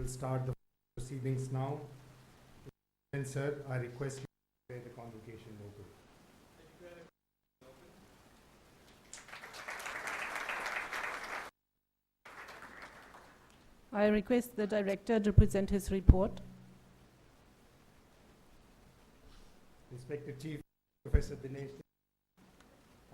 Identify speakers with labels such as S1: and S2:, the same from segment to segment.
S1: will start the proceedings now. And sir, I request you to declare the convocation open.
S2: I request the director to present his report.
S1: Respected Chief Professor Dinesh,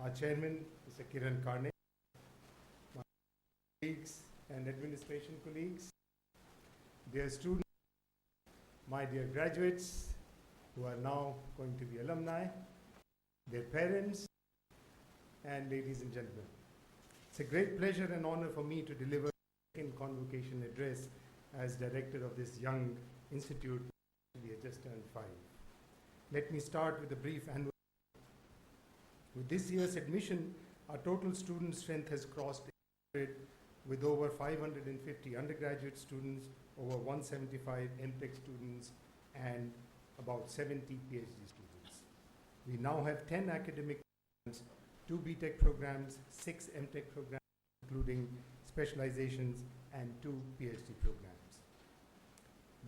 S1: our Chairman, Mr. Kiran Karne, my colleagues and administration colleagues, dear students, my dear graduates who are now going to be alumni, their parents, and ladies and gentlemen. It's a great pleasure and honor for me to deliver the second convocation address as director of this young institute, who just turned 5. Let me start with a brief annual. With this year's admission, our total student strength has crossed 800, with over 550 undergraduate students, over 175 MTech students, and about 70 PhD students. We now have 10 academic programs, 2 BTech programs, 6 MTech programs, including specializations, and 2 PhD programs.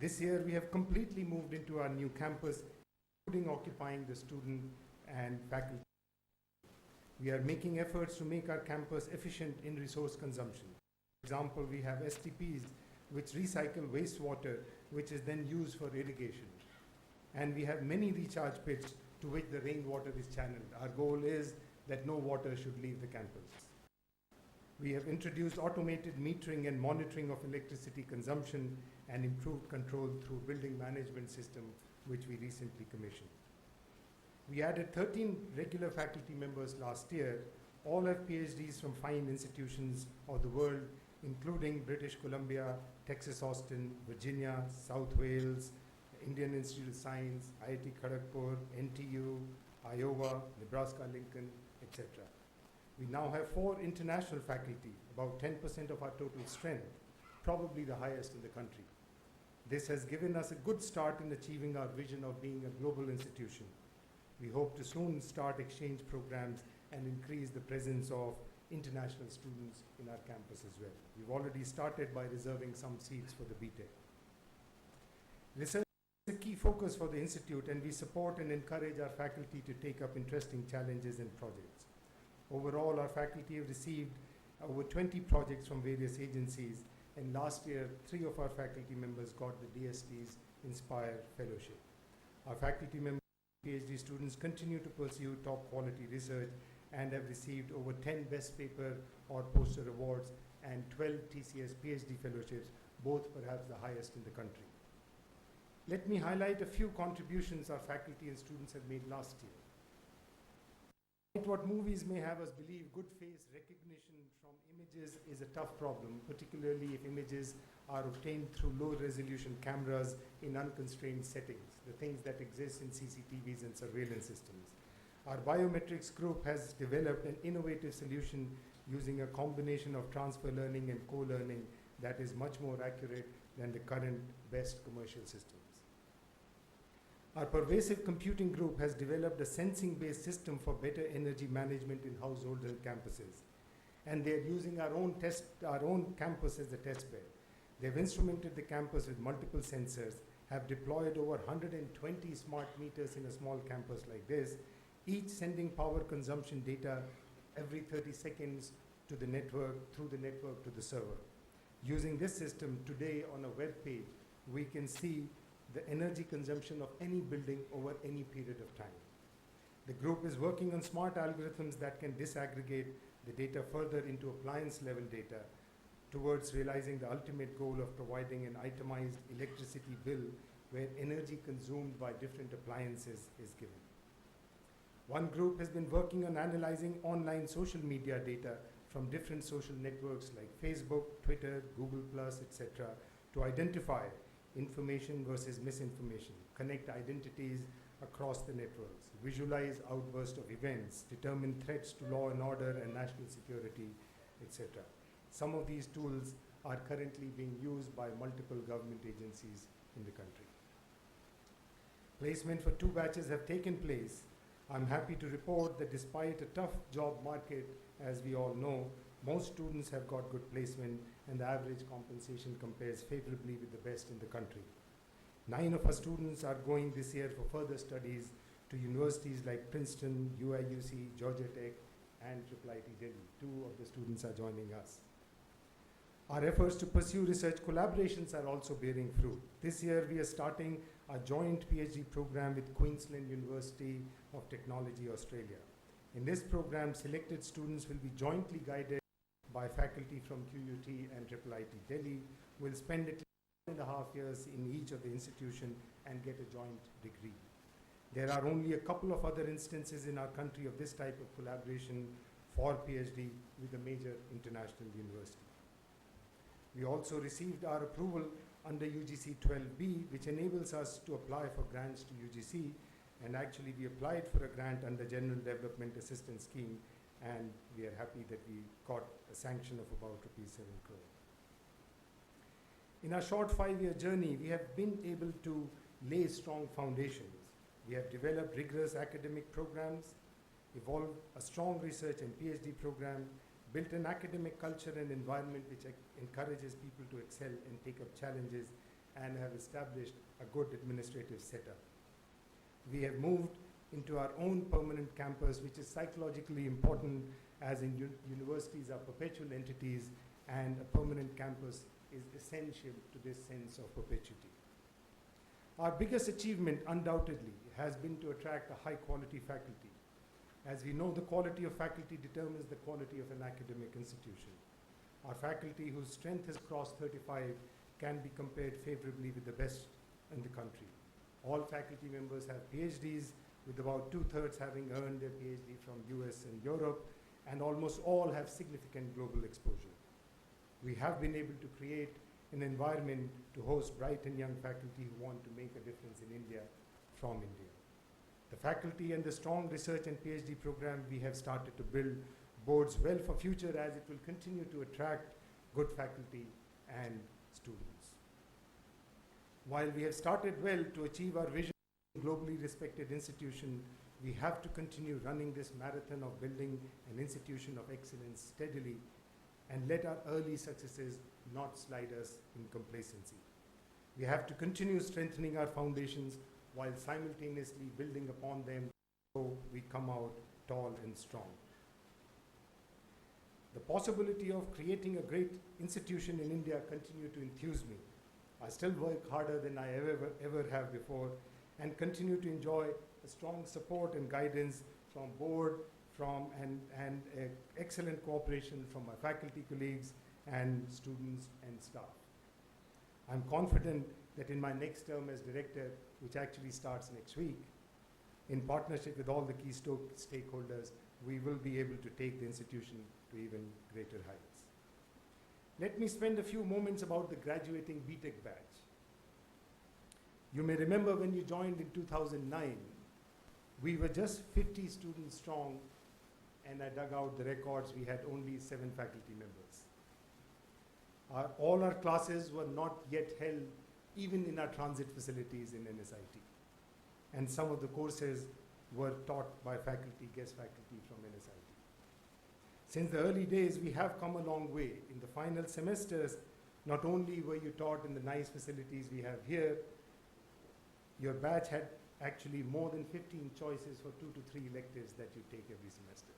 S1: This year, we have completely moved into our new campus, including occupying the student and faculty. We are making efforts to make our campus efficient in resource consumption. For example, we have STPs which recycle wastewater, which is then used for irrigation. And we have many recharge pits to which the rainwater is channeled. Our goal is that no water should leave the campus. We have introduced automated metering and monitoring of electricity consumption and improved control through building management system, which we recently commissioned. We added 13 regular faculty members last year. All have PhDs from fine institutions of the world, including British Columbia, Texas Austin, Virginia, South Wales, Indian Institute of Science, IIT Kharagpur, NTU, Iowa, Nebraska Lincoln, etc. We now have 4 international faculty, about 10% of our total strength, probably the highest in the country. This has given us a good start in achieving our vision of being a global institution. We hope to soon start exchange programs and increase the presence of international students in our campus as well. We've already started by reserving some seats for the BTech. Research is a key focus for the institute, and we support and encourage our faculty to take up interesting challenges and projects. Overall, our faculty have received over 20 projects from various agencies, and last year, 3 of our faculty members got the DST's Inspire Fellowship. Our faculty members and PhD students continue to pursue top quality research and have received over 10 Best Paper or Poster awards and 12 TCS PhD fellowships, both perhaps the highest in the country. Let me highlight a few contributions our faculty and students have made last year. What movies may have us believe, good face recognition from images is a tough problem, particularly if images are obtained through low resolution cameras in unconstrained settings, the things that exist in CCTVs and surveillance systems. Our biometrics group has developed an innovative solution using a combination of transfer learning and co-learning that is much more accurate than the current best commercial systems. Our pervasive computing group has developed a sensing-based system for better energy management in households and campuses. And they're using our own campus as a test bed. They've instrumented the campus with multiple sensors, have deployed over 120 smart meters in a small campus like this, each sending power consumption data every 30 seconds to the network, through the network to the server. Using this system today on a web page, we can see the energy consumption of any building over any period of time. The group is working on smart algorithms that can disaggregate the data further into appliance level data towards realizing the ultimate goal of providing an itemized electricity bill where energy consumed by different appliances is given. One group has been working on analyzing online social media data from different social networks like Facebook, Twitter, Google+, etc. to identify information versus misinformation, connect identities across the networks, visualize outbursts of events, determine threats to law and order and national security, etc. Some of these tools are currently being used by multiple government agencies in the country. Placement for 2 batches have taken place. I'm happy to report that despite a tough job market, as we all know, Most students have got good placement, and the average compensation compares favorably with the best in the country. 9 of our students are going this year for further studies to universities like Princeton, UIUC, Georgia Tech, and IIIT-Delhi. 2 of the students are joining us. Our efforts to pursue research collaborations are also bearing fruit. This year, we are starting a joint PhD program with Queensland University of Technology, Australia. In this program, selected students will be jointly guided by faculty from QUT and IIIT-Delhi, will spend at least 1.5 years in each of the institution and get a joint degree. There are only a couple of other instances in our country of this type of collaboration for PhD with a major international university. We also received our approval under UGC 12B, which enables us to apply for grants to UGC, and actually we applied for a grant under General Development Assistance Scheme, and we are happy that we got a sanction of about ₹7 crore. In our short 5-year journey, we have been able to lay strong foundations. We have developed rigorous academic programs, evolved a strong research and PhD program, built an academic culture and environment which encourages people to excel and take up challenges, and have established a good administrative setup. We have moved into our own permanent campus, which is psychologically important, as in universities are perpetual entities, and a permanent campus is essential to this sense of perpetuity. Our biggest achievement, undoubtedly, has been to attract a high-quality faculty. As we know, the quality of faculty determines the quality of an academic institution. Our faculty, whose strength has crossed 35, can be compared favorably with the best in the country. All faculty members have PhDs, with about 2/3 having earned their PhD from US and Europe, and almost all have significant global exposure. We have been able to create an environment to host bright and young faculty who want to make a difference in India from India. The faculty and the strong research and PhD program we have started to build bodes well for future, as it will continue to attract good faculty and students. While we have started well to achieve our vision of a globally respected institution, we have to continue running this marathon of building an institution of excellence steadily, and let our early successes not slide us in complacency. We have to continue strengthening our foundations while simultaneously building upon them so we come out tall and strong. The possibility of creating a great institution in India continue to enthuse me. I still work harder than I ever have before, and continue to enjoy a strong support and guidance from board, and excellent cooperation from my faculty colleagues and students and staff. I'm confident that in my next term as director, which actually starts next week, in partnership with all the key stakeholders, we will be able to take the institution to even greater heights. Let me spend a few moments about the graduating BTech batch. You may remember when you joined in 2009, we were just 50 students strong, and I dug out the records, we had only 7 faculty members. All our classes were not yet held even in our transit facilities in NSIT. And some of the courses were taught by faculty, guest faculty from NSIT. Since the early days, we have come a long way. In the final semesters, not only were you taught in the nice facilities we have here, your batch had actually more than 15 choices for 2 to 3 electives that you take every semester.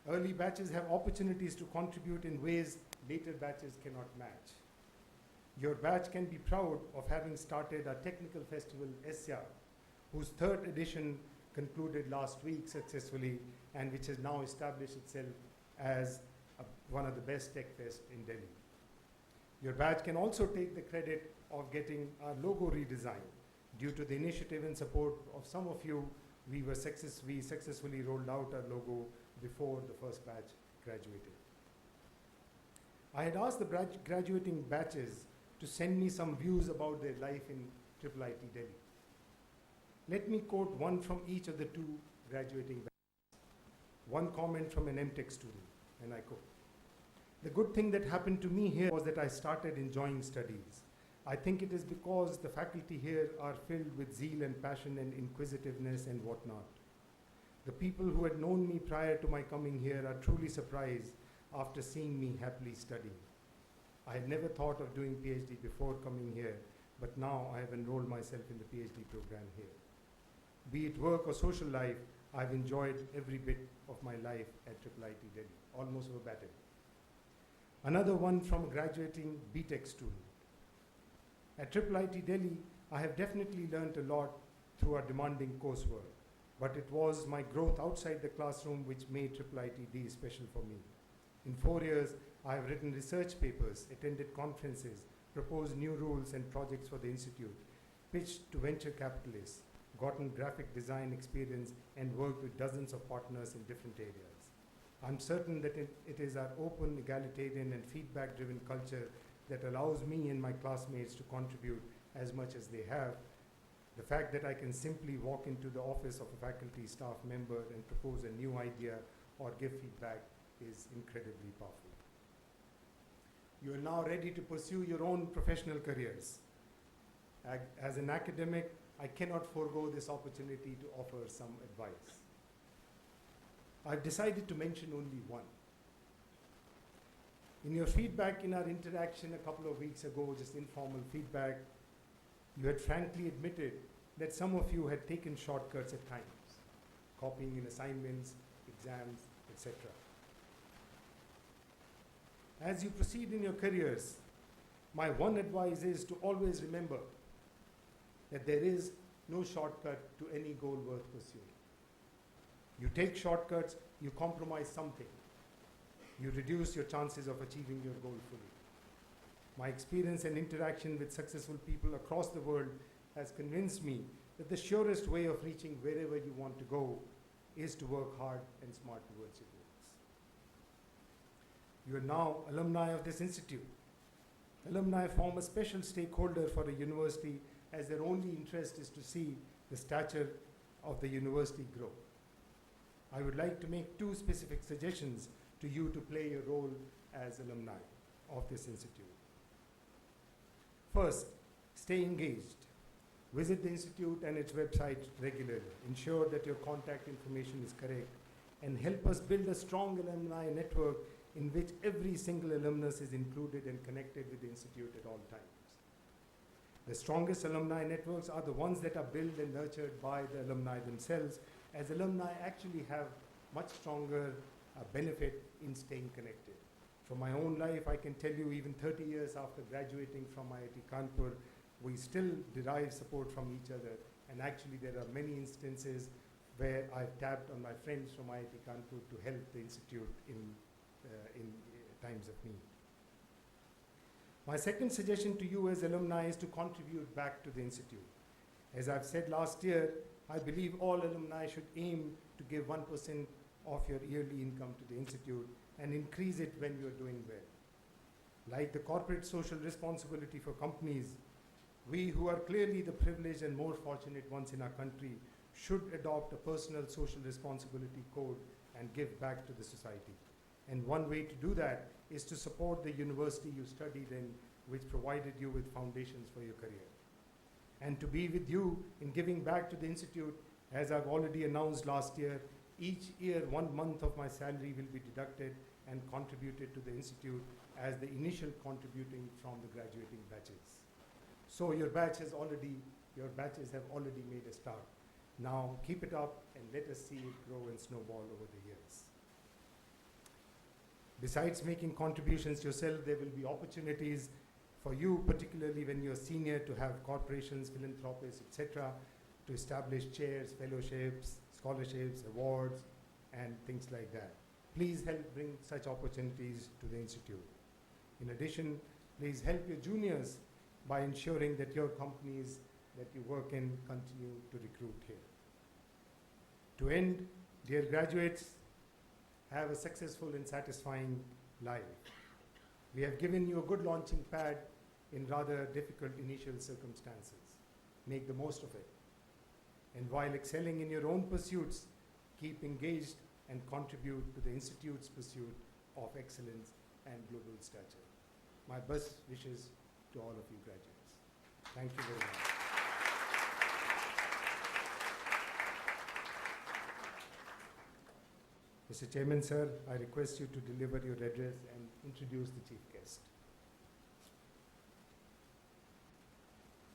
S1: Early batches have opportunities to contribute in ways later batches cannot match. Your batch can be proud of having started our technical festival, ESSA, whose 3rd edition concluded last week successfully, and which has now established itself as one of the best tech fests in Delhi. Your batch can also take the credit of getting our logo redesigned. Due to the initiative and support of some of you, we successfully rolled out our logo before the first batch graduated. I had asked the graduating batches to send me some views about their life in IIIT-Delhi. Let me quote one from each of the 2 graduating batches. One comment from an MTech student, and I quote, "The good thing that happened to me here was that I started enjoying studies. I think it is because the faculty here are filled with zeal and passion and inquisitiveness and whatnot. The people who had known me prior to my coming here are truly surprised after seeing me happily studying. I had never thought of doing PhD before coming here, but now I have enrolled myself in the PhD program here. Be it work or social life, I've enjoyed every bit of my life at IIIT-Delhi, almost verbatim. Another one from a graduating BTech student. At IIIT-Delhi, I have definitely learned a lot through our demanding coursework, but it was my growth outside the classroom which made IIIT-D special for me. In 4 years, I have written research papers, attended conferences, proposed new rules and projects for the institute, pitched to venture capitalists, gotten graphic design experience, and worked with dozens of partners in different areas. I'm certain that it is our open, egalitarian, and feedback-driven culture that allows me and my classmates to contribute as much as they have. The fact that I can simply walk into the office of a faculty staff member and propose a new idea or give feedback is incredibly powerful. You are now ready to pursue your own professional careers. As an academic, I cannot forego this opportunity to offer some advice. I've decided to mention only one. In your feedback in our interaction a couple of weeks ago, just informal feedback, you had frankly admitted that some of you had taken shortcuts at times, copying in assignments, exams, etc. As you proceed in your careers, my one advice is to always remember that there is no shortcut to any goal worth pursuing. You take shortcuts, you compromise something. You reduce your chances of achieving your goal fully. My experience and interaction with successful people across the world has convinced me that the surest way of reaching wherever you want to go is to work hard and smart towards your goals. You are now alumni of this institute. Alumni form a special stakeholder for a university as their only interest is to see the stature of the university grow. I would like to make 2 specific suggestions to you to play a role as alumni of this institute. First, stay engaged. Visit the institute and its website regularly. Ensure that your contact information is correct and help us build a strong alumni network in which every single alumnus is included and connected with the institute at all times. The strongest alumni networks are the ones that are built and nurtured by the alumni themselves, as alumni actually have much stronger benefit in staying connected. From my own life, I can tell you even 30 years after graduating from IIT Kanpur, we still derive support from each other, and actually there are many instances where I've tapped on my friends from IIT Kanpur to help the institute in times of need. My second suggestion to you as alumni is to contribute back to the institute. As I've said last year, I believe all alumni should aim to give 1% of your yearly income to the institute and increase it when you're doing well. Like the corporate social responsibility for companies, we who are clearly the privileged and more fortunate ones in our country should adopt a personal social responsibility code and give back to the society. And one way to do that is to support the university you studied in, which provided you with foundations for your career. And to be with you in giving back to the institute, as I've already announced last year, each year 1 month of my salary will be deducted and contributed to the institute as the initial contributing from the graduating batches. So your batches have already made a start. Now keep it up and let us see it grow and snowball over the years. Besides making contributions yourself, there will be opportunities for you, particularly when you're senior, to have corporations, philanthropists, etc., to establish chairs, fellowships, scholarships, awards, and things like that. Please help bring such opportunities to the institute. In addition, please help your juniors by ensuring that your companies that you work in continue to recruit here. To end, dear graduates, have a successful and satisfying life. We have given you a good launching pad in rather difficult initial circumstances. Make the most of it. And while excelling in your own pursuits, keep engaged and contribute to the Institute's pursuit of excellence and global stature. My best wishes to all of you graduates. Thank you very much. Mr. Chairman, sir, I request you to deliver your address and introduce the chief guest.